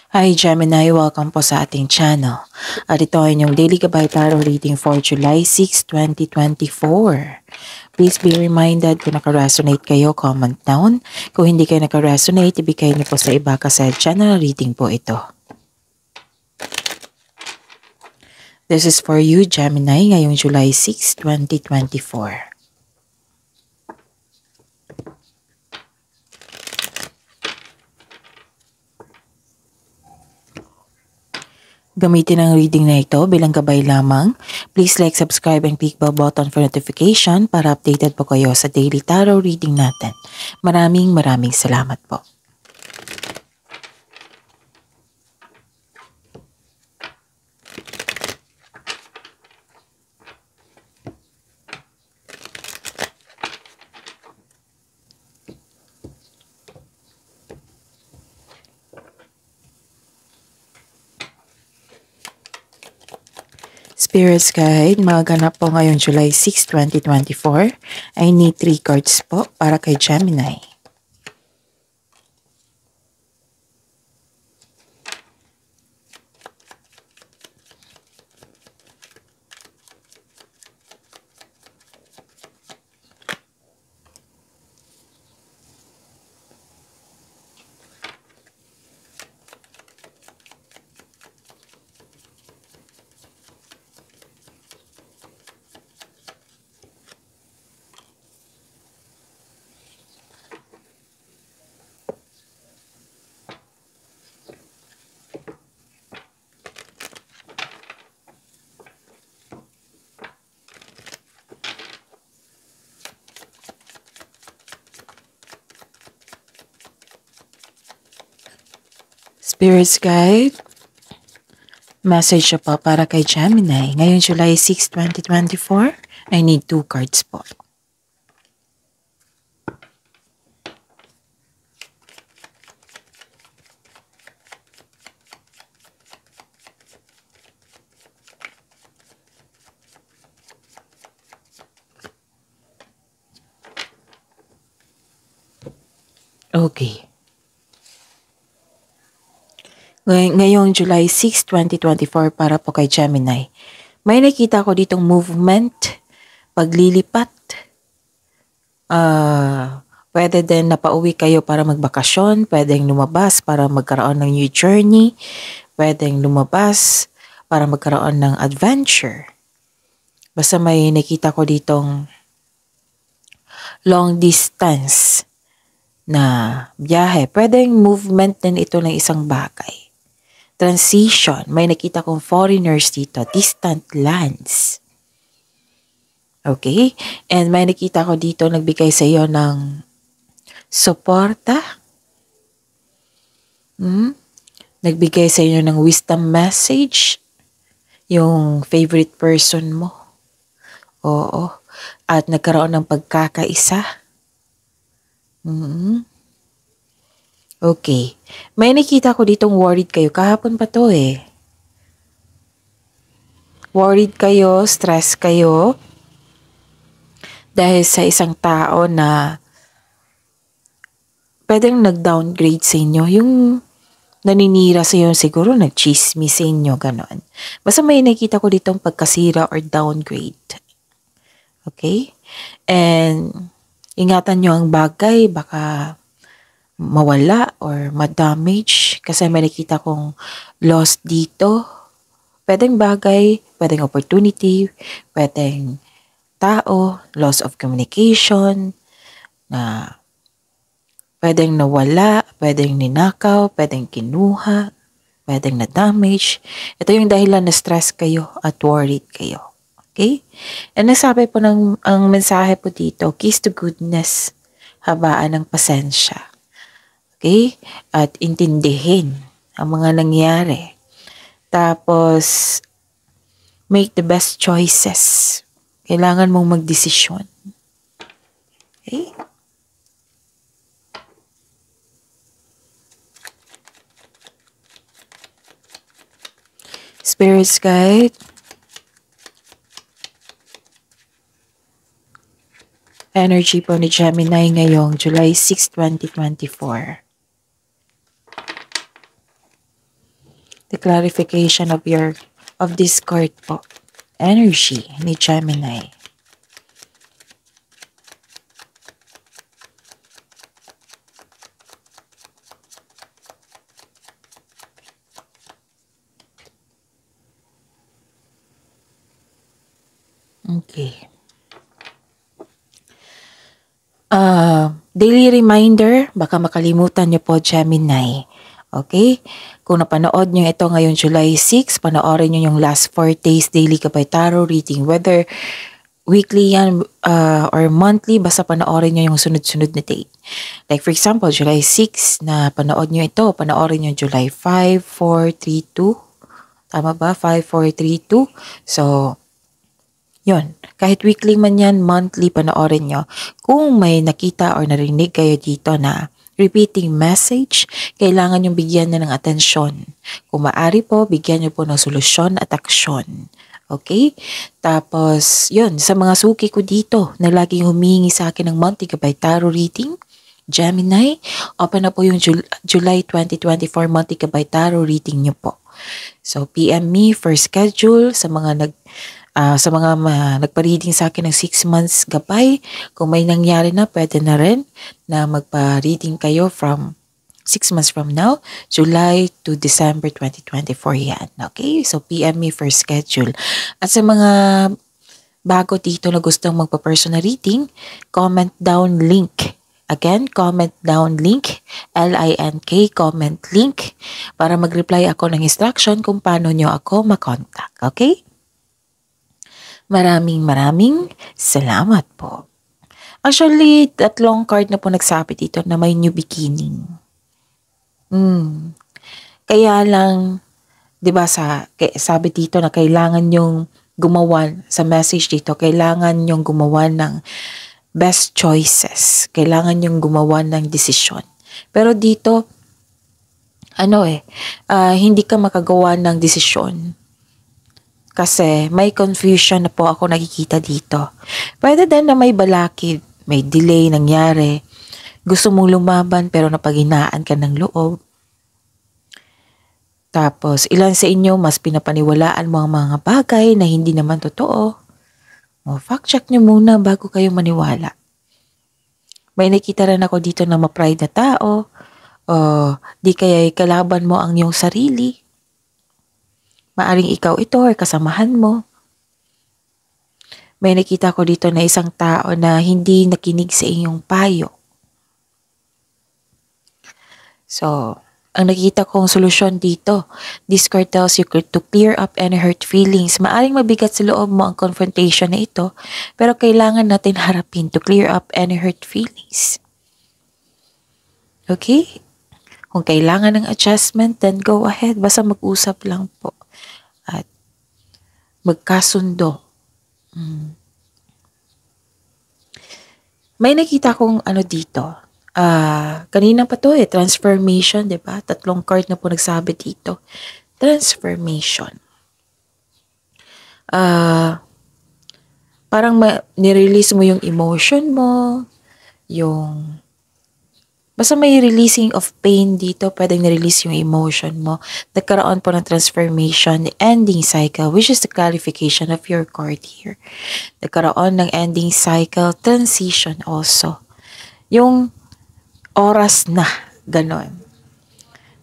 Hi Gemini, welcome po sa ating channel. At ito ay inyong Daily Gabay Tarot reading for July 6, 2024. Please be reminded kung naka-resonate kayo, comment down. Kung hindi kayo naka-resonate, ibigay niyo po sa iba kasi channel reading po ito. This is for you Gemini ngayong July 6, 2024. Gamitin ang reading na ito bilang gabay lamang. Please like, subscribe, and click bell button for notification para updated po kayo sa daily tarot reading natin. Maraming salamat po. Spirits Guide, magaganap po ngayong July 6, 2024. I need 3 cards po para kay Gemini. Spirits Guide, message po para kay Gemini. Ngayong July 6, 2024, I need 2 cards po. Okay. Ngayong July 6, 2024 para po kay Gemini. May nakita ko ditong movement, paglilipat. Pwede din napauwi kayo para magbakasyon, pwedeng lumabas para magkaroon ng new journey, pwedeng lumabas para magkaroon ng adventure. Basta may nakita ko ditong long distance na biyahe. Pwedeng movement din ito ng isang bagay. Transition, may nakita kong foreigners dito, distant lands. Okay? And may nakita ko dito nagbigay sa iyo ng suporta. Nagbigay sa iyo ng wisdom message. Yung favorite person mo. Oo. At nagkaroon ng pagkakaisa. Okay. May nakita ko ditong worried kayo. Kahapon pa to eh. Worried kayo, stress kayo. Dahil sa isang tao na pwedeng nag-downgrade sa inyo. Yung naninira sa inyo siguro, nag-chismis sa inyo, ganon. Basta may nakita ko ditong pagkasira or downgrade. Okay? And ingatan nyo ang bagay, baka mawala or ma-damage kasi may nakita kong loss dito. Pwedeng bagay, pwedeng opportunity, pwedeng tao, loss of communication, na pwedeng nawala, pwedeng ninakaw, pwedeng kinuha, pwedeng na-damage. Ito yung dahilan na stress kayo at worried kayo. Okay? And nasabi po ang mensahe po dito, keys to goodness, habaan ng pasensya. Okay? At intindihin ang mga nangyari. Tapos, make the best choices. Kailangan mong magdesisyon. Okay? Spirits Guide. Energy po ni Gemini ngayong July 6, 2024. The clarification of this card po. Energy ni Gemini. Okay. Daily reminder, baka makalimutan niyo po, Gemini. Okay? Kung napanood niyo ito ngayon July 6, panoorin niyo yung last 4 days daily Gabay Tarot reading. Whether weekly yan or monthly, basta panoorin niyo yung sunod-sunod na date. Like for example, July 6 na panood niyo ito, panoorin niyo July 5, 4, 3, 2. Tama ba? 5, 4, 3, 2. So, yun. Kahit weekly man yan, monthly, panoorin nyo. Kung may nakita or narinig kayo dito na repeating message, kailangan yung bigyan na ng atensyon. Kung maaari po, bigyan nyo po ng solusyon at aksyon. Okay? Tapos, yun, sa mga suki ko dito na laging humingi sa akin ng monthly Gabay Tarot reading, Gemini, open na po yung July 2024 monthly Gabay Tarot reading nyo po. So, PM me for schedule sa mga nagpa-reading sa akin ng 6 months gabay. Kung may nangyari na, pwede na rin na magpa-reading kayo from 6 months from now, July to December 2024 yan. Okay? So, PM me for schedule. At sa mga bago dito na gustong magpa-personal reading, comment down link. Again, comment down link, LINK, comment link, para mag-reply ako ng instruction kung paano nyo ako makontak. Okay? Maraming salamat po. Actually, 3 card na po nagsabi dito na may new beginning. Kaya lang, di ba sabi dito na kailangan yung gumawa, sa message dito, kailangan yung gumawa ng best choices. Kailangan yung gumawa ng desisyon. Pero dito, hindi ka makagawa ng desisyon. Kasi may confusion na po ako nakikita dito. Pwede din na may balakid, may delay nangyari. Gusto mong lumaban pero napaghinaan ka ng loob. Tapos ilan sa inyo mas pinapaniwalaan mo ang mga bagay na hindi naman totoo. Fact check nyo muna bago kayo maniwala. May nakita rin ako dito na ma-pride na tao. Di kaya kalaban mo ang iyong sarili. Maaring ikaw ito or kasamahan mo. May nakita ko dito na isang tao na hindi nakinig sa iyong payo. So, ang nakita kong solusyon dito, this card tells you to clear up any hurt feelings. Maaring mabigat sa loob mo ang confrontation na ito, pero kailangan natin harapin to clear up any hurt feelings. Okay? Kung kailangan ng adjustment, then go ahead. Basta mag-usap lang po. At magkasundo. May nakita kong dito. Kanina pa to transformation, 'di ba? 3 card na po nagsabi dito. Transformation. Parang nirelease mo yung emotion mo, basta may releasing of pain dito, pwedeng nirelease yung emotion mo. Nagkaroon po ng transformation, ending cycle, which is the clarification of your card here. Nagkaroon ng ending cycle, transition also. Yung oras na, ganon.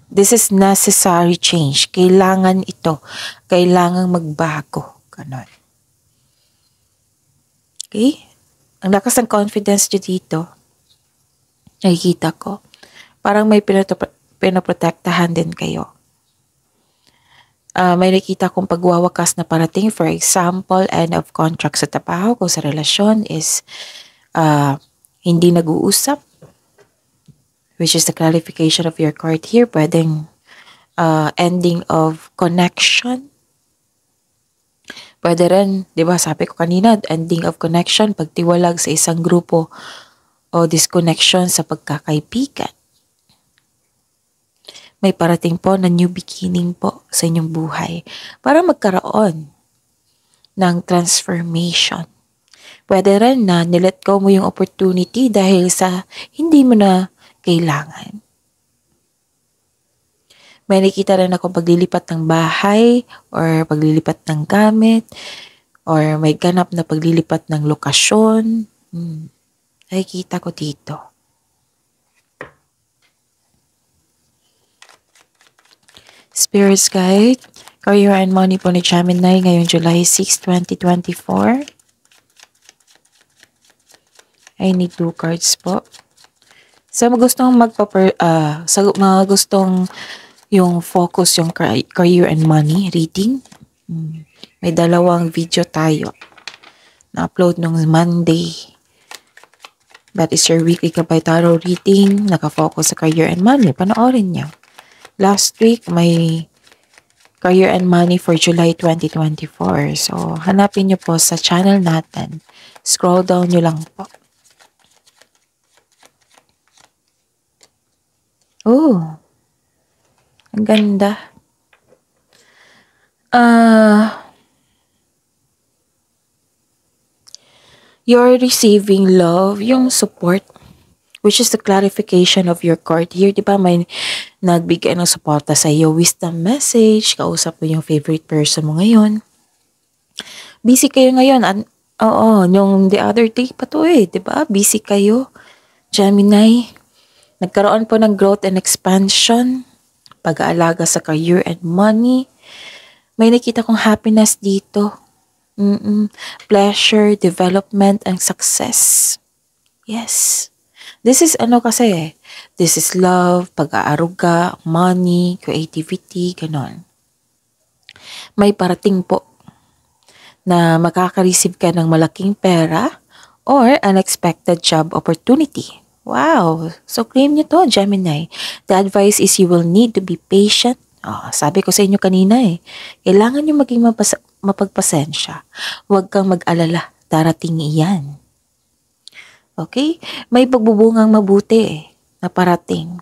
This is necessary change. Kailangan ito. Kailangang magbago. Ganon. Okay? Ang lakas ng confidence nyo dito, nakikita ko, parang may pinoprotektahan din kayo. May nakita kong pagwawakas na parating. For example, end of contract sa trabaho, kung sa relasyon is hindi nag-uusap, which is the clarification of your card here. Pwedeng ending of connection. Pwede rin, di ba, sabi ko kanina, ending of connection, pagtiwalag sa isang grupo o disconnection sa pagkakaibigan. May parating po na new beginning po sa inyong buhay para magkaroon ng transformation. Pwede rin na nilet go mo yung opportunity dahil sa hindi mo na kailangan. May nakita rin ako paglilipat ng bahay or paglilipat ng gamit or may ganap na paglilipat ng lokasyon. Nakikita ko dito. Spirit's Guide, Career and Money po ni Gemini ngayong July 6, 2024. I need 2 cards po. Sa mga gustong sa mga gustong yung focus yung career and money reading, may 2 video tayo na-upload nung Monday. That is your weekly Gabay Tarot reading, nakafocus sa career and money. Panoorin niyo. Last week, may career and money for July 2024. So, hanapin niyo po sa channel natin. Scroll down niyo lang po. Oh, ang ganda. You're receiving love, yung support, which is the clarification of your card here. Diba may nagbigay ng suporta sa iyo, wisdom message, kausap mo yung favorite person mo ngayon. Busy kayo ngayon. Oo, yung the other day pa to diba? Busy kayo. Gemini, nagkaroon po ng growth and expansion, pag-aalaga sa career and money. May nakita kong happiness dito. Pleasure, development, and success. Yes. This is kasi, this is love, pag-aaruga, money, creativity, ganon. May parating po na makaka-receive ka ng malaking pera or unexpected job opportunity. Wow! So claim nyo to, Gemini. The advice is you will need to be patient. Sabi ko sa inyo kanina kailangan nyo maging mapagpasensya. Huwag kang mag-alala, darating iyan. Okay? May pagbubungang mabuti na parating.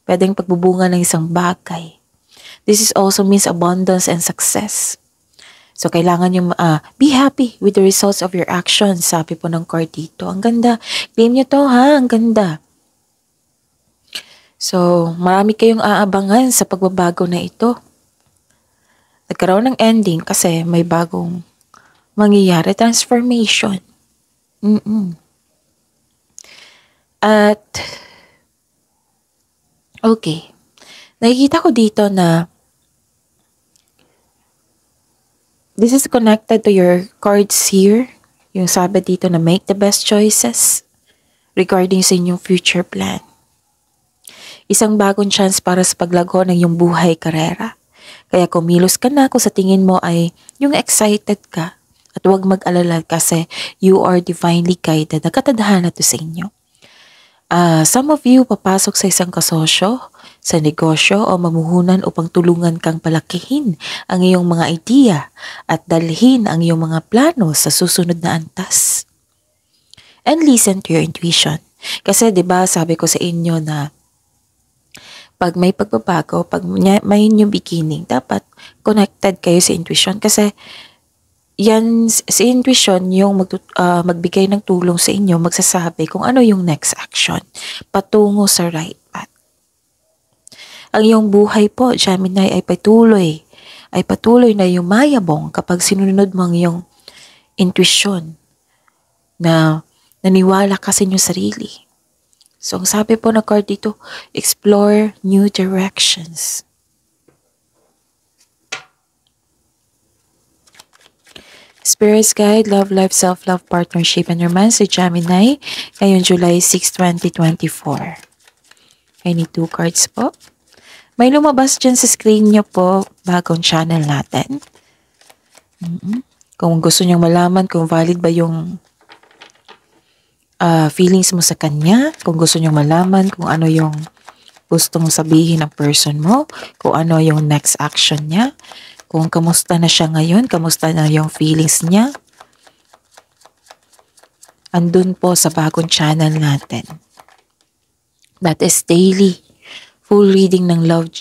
Pwedeng pagbubunga ng isang bagay. This is also means abundance and success. So, kailangan nyo be happy with the results of your actions. Sabi po ng card dito. Ang ganda. Claim nyo to ang ganda. So, marami kayong aabangan sa pagbabago na ito. Nagkaroon ng ending kasi may bagong mangyayari, transformation. At, okay, nakikita ko dito na this is connected to your cards here. Yung sabi dito na make the best choices regarding sa inyong future plan. Isang bagong chance para sa paglago ng iyong buhay, karera. Kaya kumilos ka na kung sa tingin mo ay yung excited ka at huwag mag-alala kasi you are divinely guided. Nakatadhana to sa inyo. Some of you papasok sa isang kasosyo, sa negosyo o mamuhunan upang tulungan kang palakihin ang iyong mga idea at dalhin ang iyong mga plano sa susunod na antas. And listen to your intuition. Kasi 'di ba sabi ko sa inyo na pag may pagbabago, pag may new beginning, dapat connected kayo sa intuition kasi yan sa intuition yung magbigay ng tulong sa inyo, magsasabi kung ano yung next action patungo sa right path. Ang iyong buhay po, Gemini, ay patuloy na yumayabong kapag sinunod mo ang iyong intuition na naniwala ka sa inyong sarili. So, ang sabi po na card dito, explore new directions. Spirit's Guide, Love Life, Self-Love, Partnership, and Romance sa Gemini ngayong July 6, 2024. I need 2 cards po. May lumabas dyan sa screen nyo po, bagong channel natin. Kung gusto nyong malaman kung valid ba yung feelings mo sa kanya, kung gusto nyong malaman kung ano yung gustong sabihin ng person mo, kung ano yung next action niya, kung kamusta na siya ngayon, kamusta na yung feelings niya, andun po sa bagong channel natin. That is daily, full reading ng love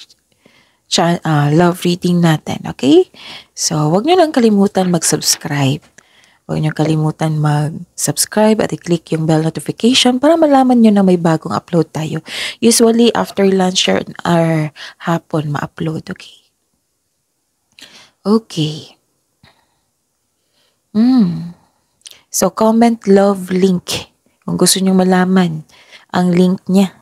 reading natin, okay? So, wag nyo lang kalimutan mag-subscribe. Huwag niyo kalimutan mag-subscribe at i-click yung bell notification para malaman niyo na may bagong upload tayo. Usually, after lunch or hapon, ma-upload. Okay. Okay. So, comment love link. Kung gusto niyo malaman ang link niya.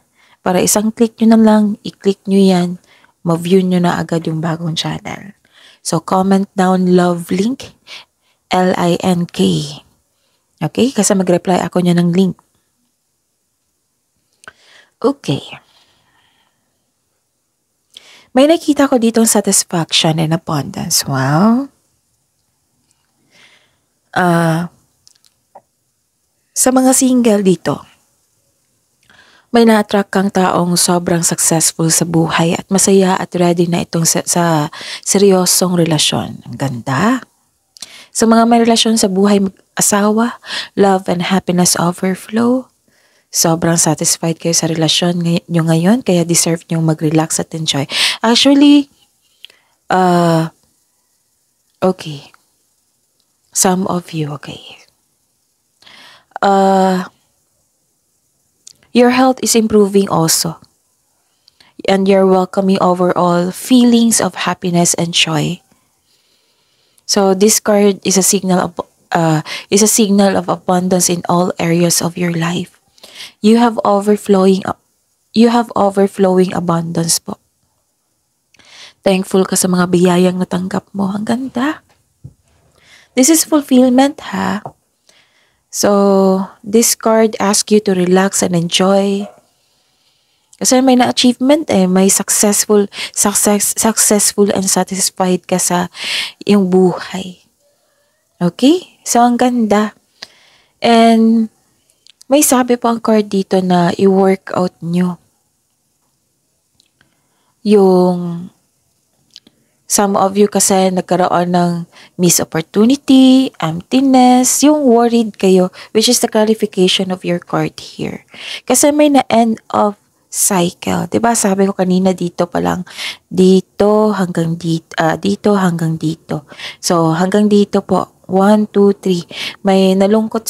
Para isang click nyo na lang, i-click nyo yan, ma-view nyo na agad yung bagong channel. So, comment down love link, L-I-N-K. Okay? Kasi mag-reply ako niya ng link. Okay. May nakita ko ditong satisfaction and abundance. Wow. Sa mga single dito, may na-attract kang taong sobrang successful sa buhay at masaya at ready na itong sa seryosong relasyon. Ang ganda. Sa mga may relasyon sa buhay asawa, love and happiness overflow. Sobrang satisfied kayo sa relasyon nyo ngayon, kaya deserve nyo mag-relax at enjoy. Actually, okay. Some of you, okay. Your health is improving also. And you're welcoming overall feelings of happiness and joy. So this card is a signal of abundance in all areas of your life. You have overflowing abundance po. Thankful ka sa mga biyayang natanggap mo. Ang ganda. This is fulfillment, ha? So, this card asks you to relax and enjoy. Kasi may na-achievement may successful and satisfied ka sa iyong buhay. Okay? So, ang ganda. And, may sabi po ang card dito na i-workout nyo yung some of you kasi nagkaroon ng missed opportunity, emptiness, yung worried kayo, which is the clarification of your card here. Kasi may na-end of cycle. Diba sabi ko kanina dito pa lang, dito hanggang dito, dito hanggang dito. So hanggang dito po, 1, 2, 3. May nalungkot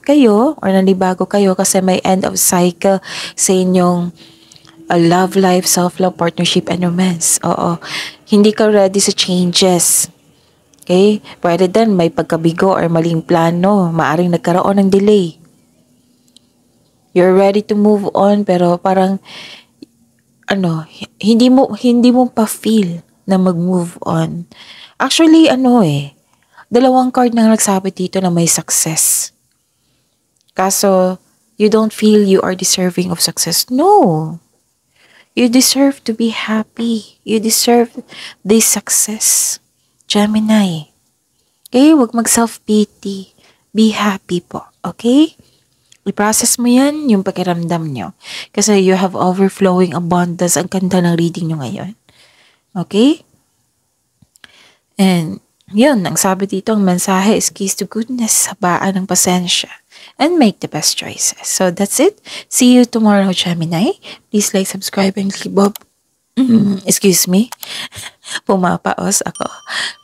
kayo or nanibago kayo kasi may end of cycle sa inyong love life, self-love, partnership, and romance. Oo. Hindi ka ready sa changes. Okay? Pwede din may pagkabigo or maling plano. Maaring nagkaroon ng delay. You're ready to move on pero parang hindi mo pa feel na mag-move on. Actually, dalawang card na nagsabi dito na may success. Kaso, you don't feel you are deserving of success. No. You deserve to be happy. You deserve this success. Gemini. Okay? Huwag mag-self-pity. Be happy po. Okay? I-process mo yan, yung pakiramdam nyo. Kasi you have overflowing abundance. Ang ganda ng reading nyo ngayon. Okay? And, yun, ang sabi dito, ang mensahe is keys to goodness, habaan ng pasensya, and make the best choices. So, that's it. See you tomorrow, Gemini. Please like, subscribe, and click excuse me. Pumapaos ako.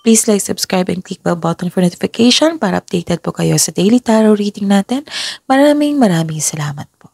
Please like, subscribe, and click the button for notification para updated po kayo sa daily tarot reading natin. Maraming salamat po.